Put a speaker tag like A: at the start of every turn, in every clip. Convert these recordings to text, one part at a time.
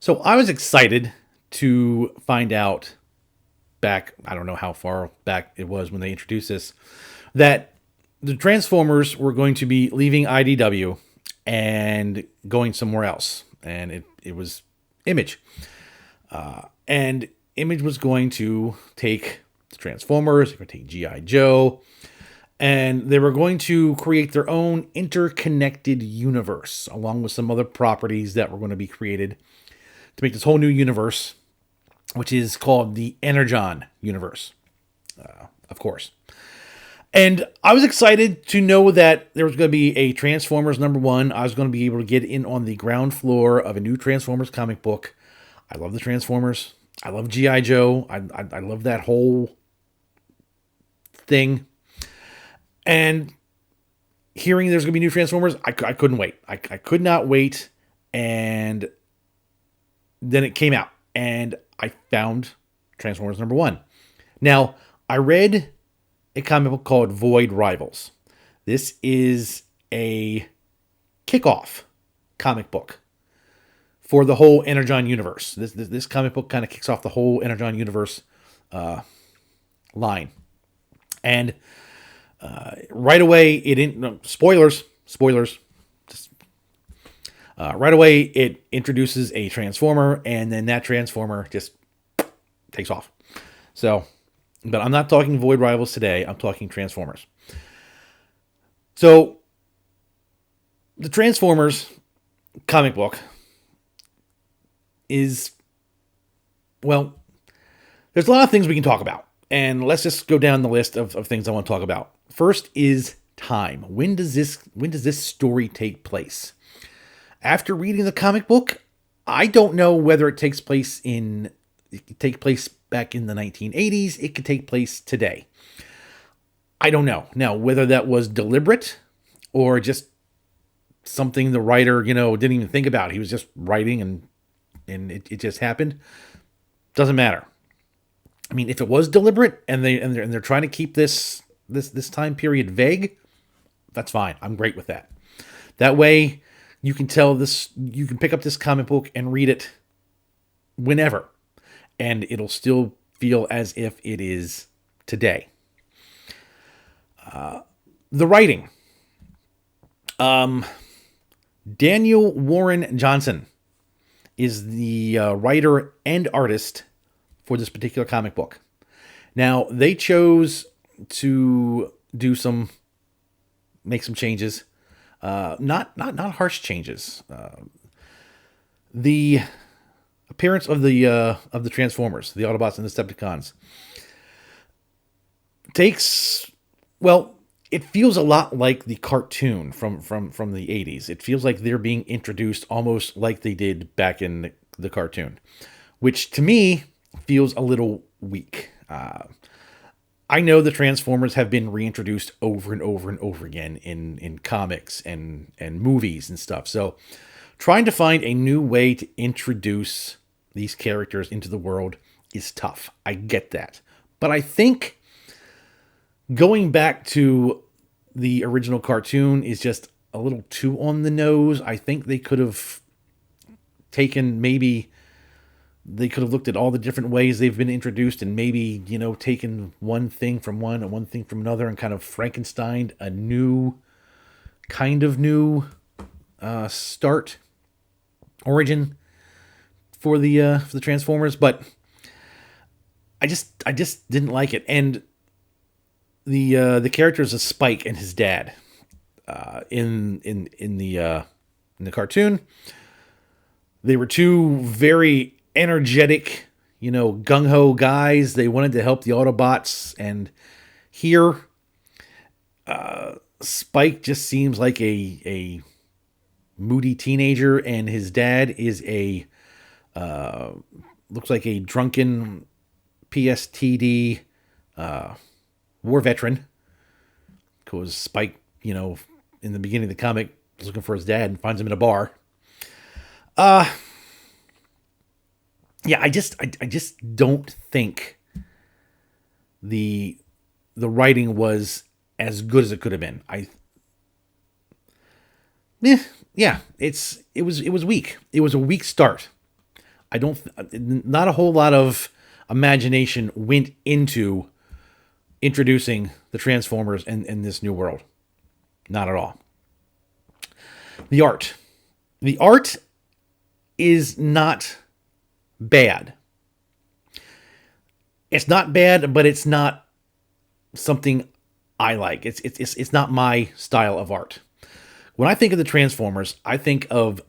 A: So I was excited to find out back, I don't know how far back it was when they introduced this, that the Transformers were going to be leaving IDW and going somewhere else. And it was Image. And Image was going to take the Transformers, they were going to take G.I. Joe, and they were going to create their own interconnected universe, along with some other properties that were going to be created to make this whole new universe, which is called the Energon universe, of course. And I was excited to know that there was going to be a Transformers #1. I was going to be able to get in on the ground floor of a new Transformers comic book. I love the Transformers. I love G.I. Joe. I love that whole thing. And hearing there's going to be new Transformers, I couldn't wait. I could not wait. And then it came out. And I found Transformers #1. Now, I read a comic book called Void Rivals. This is a kickoff comic book for the whole Energon universe. This comic book kind of kicks off the whole Energon universe line. And right away, it didn't. No, spoilers. Just right away, it introduces a Transformer, and then that Transformer just takes off. So, but I'm not talking Void Rivals today. I'm talking Transformers. So, the Transformers comic book is, well, there's a lot of things we can talk about. And let's just go down the list of things I want to talk about. First is time. When does this story take place? After reading the comic book, I don't know whether it takes place back in the 1980s. It could take place today. I don't know. Now, whether that was deliberate or just something the writer, didn't even think about. He was just writing and it just happened. Doesn't matter. I mean, if it was deliberate and they're trying to keep this time period vague, that's fine. I'm great with that. That way, you can pick up this comic book and read it whenever, and it'll still feel as if it is today. The writing. Daniel Warren Johnson is the writer and artist for this particular comic book. Now, they chose to make some changes. Not harsh changes. The appearance of the Transformers, the Autobots and the Decepticons, it feels a lot like the cartoon from the 80s. It feels like they're being introduced almost like they did back in the cartoon, which to me feels a little weak. I know the Transformers have been reintroduced over and over and over again in comics and movies and stuff. So trying to find a new way to introduce these characters into the world is tough. I get that. But I think going back to the original cartoon is just a little too on the nose. I think they could have looked at all the different ways they've been introduced and maybe, taken one thing from one and one thing from another and kind of Frankensteined a new start origin for the Transformers. But I just didn't like it. And the characters of Spike and his dad in the cartoon, they were two very energetic, gung-ho guys. They wanted to help the Autobots, and here Spike just seems like a moody teenager, and his dad is looks like a drunken PSTD war veteran, because Spike, in the beginning of the comic, is looking for his dad and finds him in a bar. Yeah, I just don't think the writing was as good as it could have been. It was weak. It was a weak start. I don't, not a whole lot of imagination went into introducing the Transformers in this new world. Not at all. The art. The art is not bad. It's not bad, but it's not something I like. It's not my style of art. When I think of the Transformers, I think of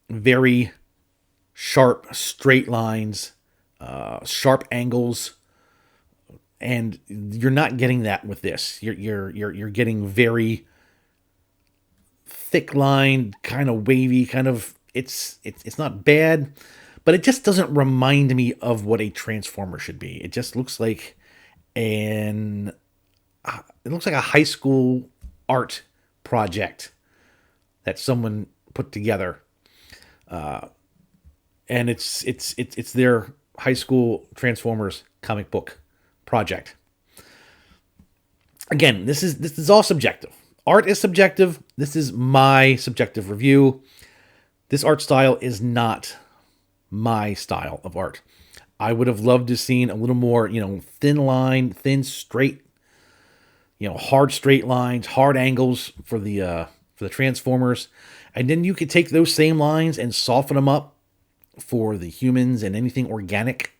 A: very sharp, straight lines, sharp angles, and you're not getting that with this. You're getting very thick lined, kind of wavy, kind of. It's not bad, but it just doesn't remind me of what a Transformer should be. It just looks like an it looks like a high school art project that someone put together, and it's their high school Transformers comic book project. Again, this is all subjective. Art is subjective. This is my subjective review. This art style is not my style of art. I would have loved to have seen a little more, thin line, thin straight, hard straight lines, hard angles for the Transformers, and then you could take those same lines and soften them up for the humans and anything organic.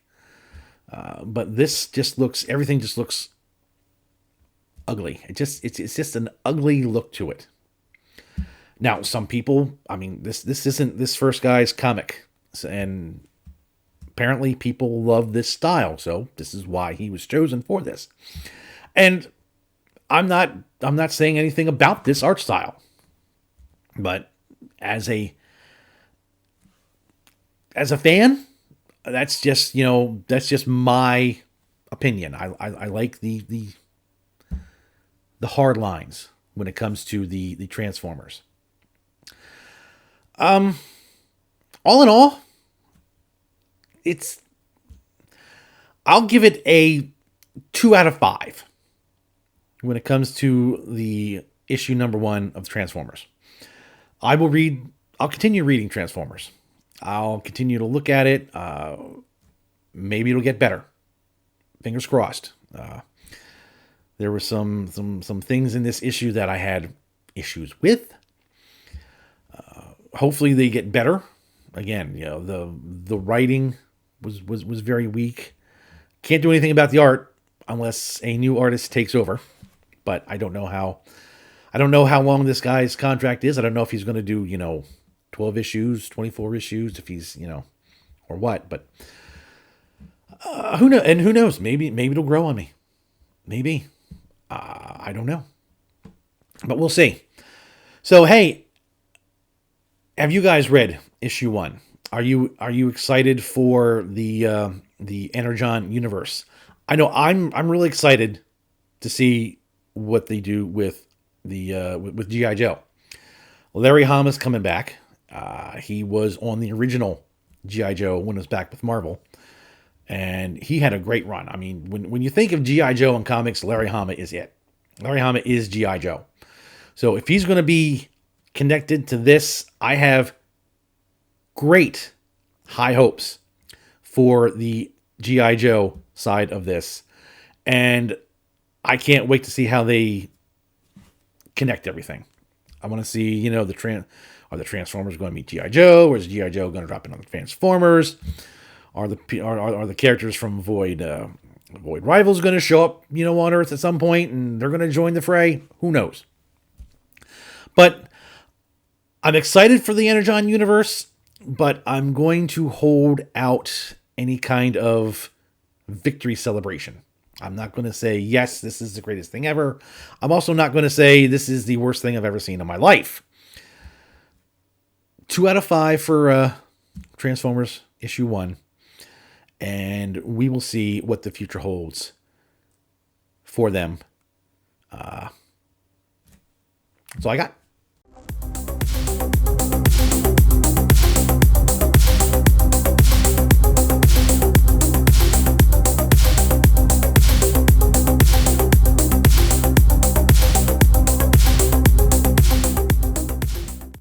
A: But this just looks, everything just looks ugly. It's just an ugly look to it. Now, some people, I mean, this isn't this first guy's comic, and apparently people love this style, so this is why he was chosen for this. And I'm not saying anything about this art style, but as a fan, that's just my opinion. I like the hard lines when it comes to the Transformers. All in all, I'll give it a 2 out of 5 when it comes to the issue number 1 of Transformers. I'll continue reading Transformers. I'll continue to look at it. Maybe it'll get better. Fingers crossed. There were some things in this issue that I had issues with. Hopefully they get better. Again, the writing was very weak. Can't do anything about the art unless a new artist takes over. But I don't know how long this guy's contract is. I don't know if he's going to do 12 issues, 24 issues, if he's or what. But who knows? And who knows? Maybe it'll grow on me. Maybe. I don't know. But we'll see. So hey, have you guys read issue 1? Are you excited for the Energon universe? I know I'm really excited to see what they do with with G.I. Joe. Larry Hama's coming back. He was on the original G.I. Joe when it was back with Marvel, and he had a great run. I mean, when you think of G.I. Joe in comics, Larry Hama is it. Larry Hama is G.I. Joe. So if he's going to be connected to this, I have great high hopes for the G.I. Joe side of this. And I can't wait to see how they connect everything. I want to see, are the Transformers going to meet G.I. Joe, or is G.I. Joe going to drop in on the Transformers? Are the characters from Void Rivals going to show up, on Earth at some point, and they're going to join the fray? Who knows? But I'm excited for the Energon universe, but I'm going to hold out any kind of victory celebration. I'm not going to say, yes, this is the greatest thing ever. I'm also not going to say this is the worst thing I've ever seen in my life. 2 out of 5 for Transformers issue 1. And we will see what the future holds for them. That's all I got.